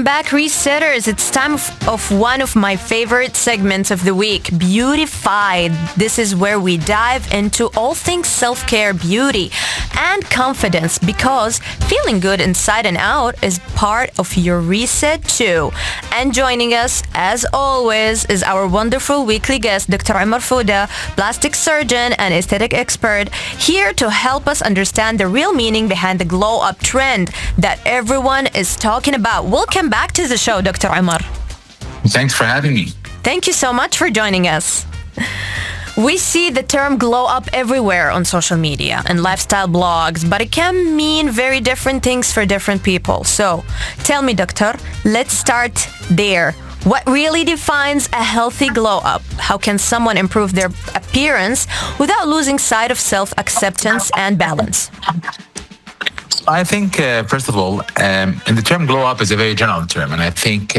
Welcome back, Resetters. It's time of one of my favorite segments of the week, Beautified. This is where we dive into all things self-care, beauty, and confidence, because feeling good inside and out is part of your reset too. And joining us, as always, is our wonderful weekly guest, Dr. Omar Fouda, plastic surgeon and aesthetic expert, here to help us understand the real meaning behind the glow-up trend that everyone is talking about. Welcome back to the show, Dr. Omar. Thanks for having me. Thank you so much for joining us. We see the term glow up everywhere on social media and lifestyle blogs, but it can mean very different things for different people. So tell me, doctor, let's start there. What really defines a healthy glow up? How can someone improve their appearance without losing sight of self-acceptance and balance? I think, first of all, and the term glow up is a very general term. And I think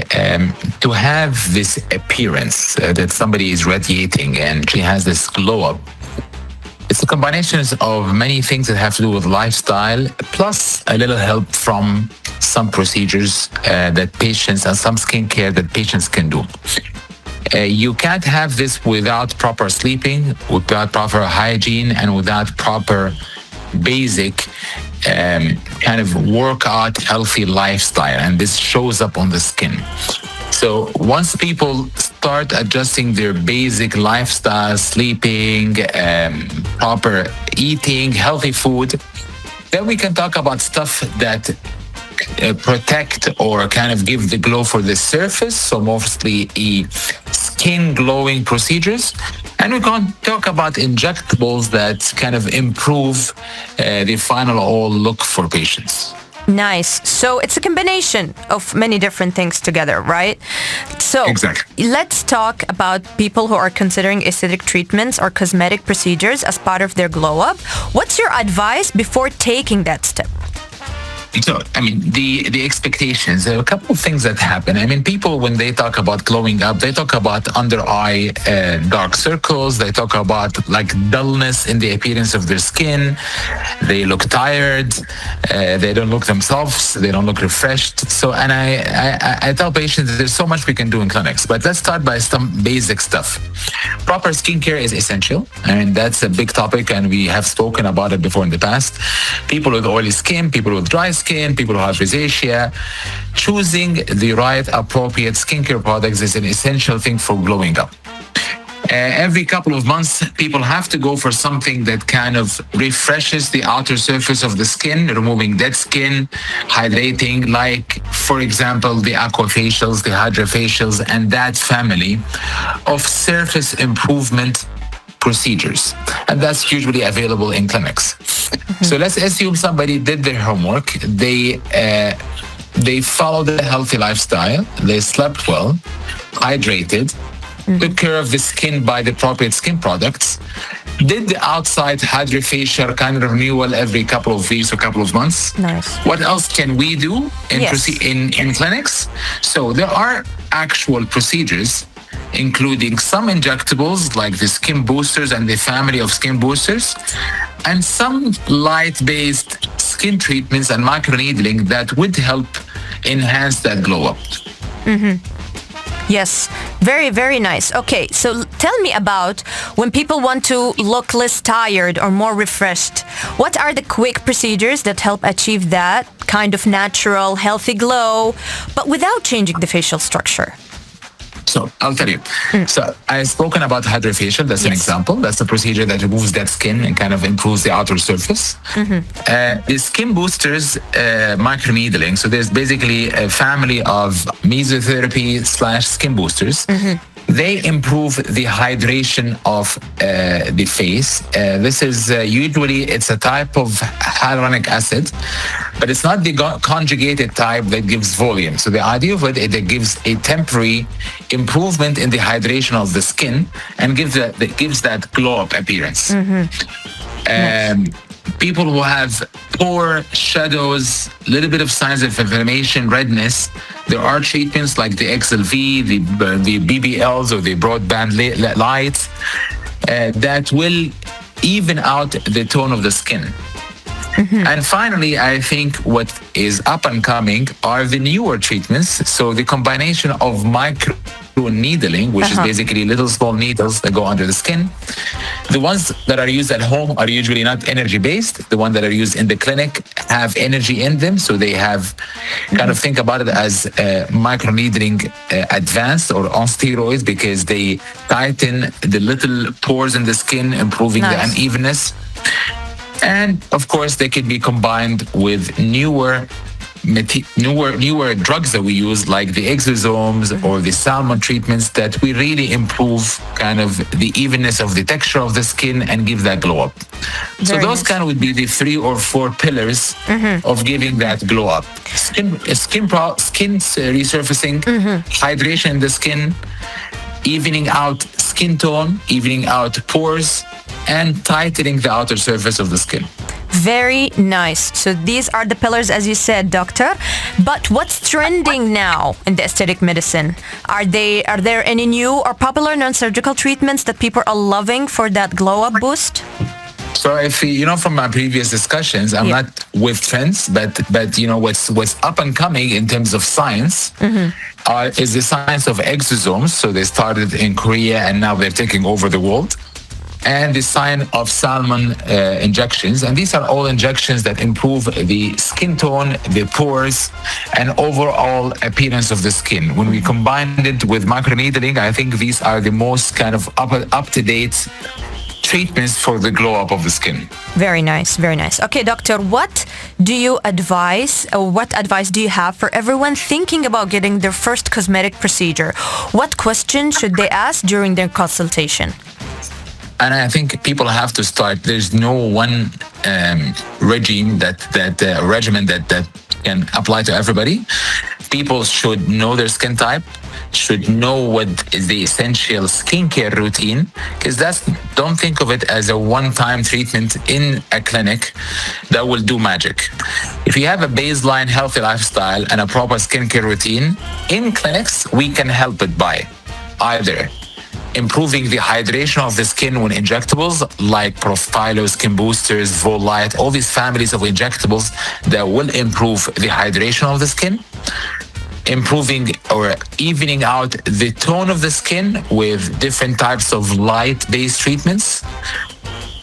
to have this appearance that somebody is radiating and she has this glow up, it's a combination of many things that have to do with lifestyle, plus a little help from some procedures that patients and some skincare that patients can do. You can't have this without proper sleeping, without proper hygiene, and without proper basic kind of workout, healthy lifestyle, and this shows up on the skin. So once people start adjusting their basic lifestyle, sleeping, proper eating, healthy food, then we can talk about stuff that protect or kind of give the glow for the surface, so mostly skin glowing procedures. And we can talk about injectables that kind of improve the final all look for patients. Nice. So it's a combination of many different things together, right? So exactly. Let's talk about people who are considering aesthetic treatments or cosmetic procedures as part of their glow up. What's your advice before taking that step? So, I mean, the expectations, there are a couple of things that happen. I mean, people, when they talk about glowing up, they talk about under eye dark circles. They talk about like dullness in the appearance of their skin. They look tired. They don't look themselves. They don't look refreshed. So, and I tell patients there's so much we can do in clinics, but let's start by some basic stuff. Proper skincare is essential. I mean, that's a big topic, and we have spoken about it before in the past. People with oily skin, people with dry skin, people who have rosacea, choosing the right appropriate skincare products is an essential thing for glowing up. Every couple of months, people have to go for something that kind of refreshes the outer surface of the skin, removing dead skin, hydrating, like, for example, the aquafacials, the HydraFacials, and that family of surface improvement procedures. And that's usually available in clinics. Mm-hmm. So let's assume somebody did their homework. They followed a healthy lifestyle. They slept well, hydrated, took care of the skin by the appropriate skin products, did the outside HydraFacial kind of renewal every couple of weeks or couple of months. Nice. What else can we do in clinics? So there are actual procedures, including some injectables like the skin boosters and the family of skin boosters, and some light-based skin treatments and microneedling that would help enhance that glow up. Mm-hmm. Yes, very, very nice. Okay, so tell me about when people want to look less tired or more refreshed. What are the quick procedures that help achieve that kind of natural, healthy glow, but without changing the facial structure? So I'll tell you. So I've spoken about HydraFacial. That's an example. That's a procedure that removes dead skin and kind of improves the outer surface. Mm-hmm. The skin boosters, microneedling. So there's basically a family of mesotherapy / skin boosters. Mm-hmm. They improve the hydration of the face. This is usually, it's a type of hyaluronic acid, but it's not the conjugated type that gives volume. So the idea of it gives a temporary improvement in the hydration of the skin and gives that glow-up appearance. Mm-hmm. People who have pore, shadows, a little bit of signs of inflammation, redness, there are treatments like the XLV, the BBLs or the broadband lights that will even out the tone of the skin. And finally, I think what is up and coming are the newer treatments. So the combination of micro needling, which is basically little small needles that go under the skin. The ones that are used at home are usually not energy based. The ones that are used in the clinic have energy in them. So they have kind of think about it as micro needling advanced or on steroids, because they tighten the little pores in the skin, improving the unevenness. And of course, they can be combined with newer drugs that we use, like the exosomes or the salmon treatments, that we really improve kind of the evenness of the texture of the skin and give that glow up. So those kind of would be the 3 or 4 pillars of giving that glow up. Skin resurfacing, hydration in the skin, evening out skin tone, evening out pores, and tightening the outer surface of the skin. Very nice. So these are the pillars, as you said, doctor. But what's trending now in the aesthetic medicine? Are there any new or popular non-surgical treatments that people are loving for that glow-up boost? So if from my previous discussions, I'm not with trends, but what's up and coming in terms of science is the science of exosomes. So they started in Korea and now they're taking over the world. And the sign of salmon injections. And these are all injections that improve the skin tone, the pores, and overall appearance of the skin. When we combine it with microneedling, I think these are the most kind of up-to-date treatments for the glow up of the skin. Very nice, very nice. Okay, doctor, what do you advise, or what advice do you have for everyone thinking about getting their first cosmetic procedure? What questions should they ask during their consultation? And I think people have to start. There's no one regimen that can apply to everybody. People should know their skin type, should know what is the essential skincare routine, because don't think of it as a one-time treatment in a clinic that will do magic. If you have a baseline healthy lifestyle and a proper skincare routine, in clinics, we can help it by either improving the hydration of the skin with injectables like Profilo, Skin Boosters, Volite, all these families of injectables that will improve the hydration of the skin, improving or evening out the tone of the skin with different types of light-based treatments.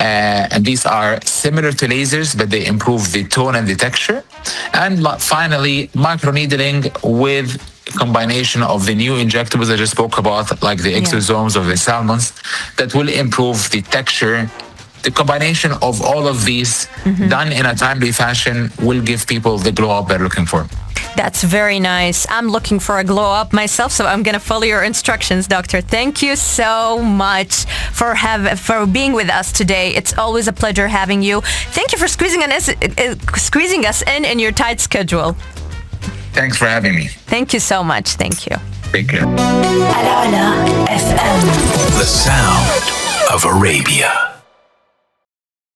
And these are similar to lasers, but they improve the tone and the texture. And finally, microneedling with combination of the new injectables I just spoke about, like the exosomes or the salmons, that will improve the texture. The combination of all of these done in a timely fashion will give people the glow up they're looking for. That's very nice. I'm looking for a glow up myself, so I'm going to follow your instructions, doctor. Thank you so much for being with us today. It's always a pleasure having you. Thank you for squeezing us in your tight schedule. Thanks for having me. Thank you so much. Thank you. Take care. Alala FM. The sound of Arabia.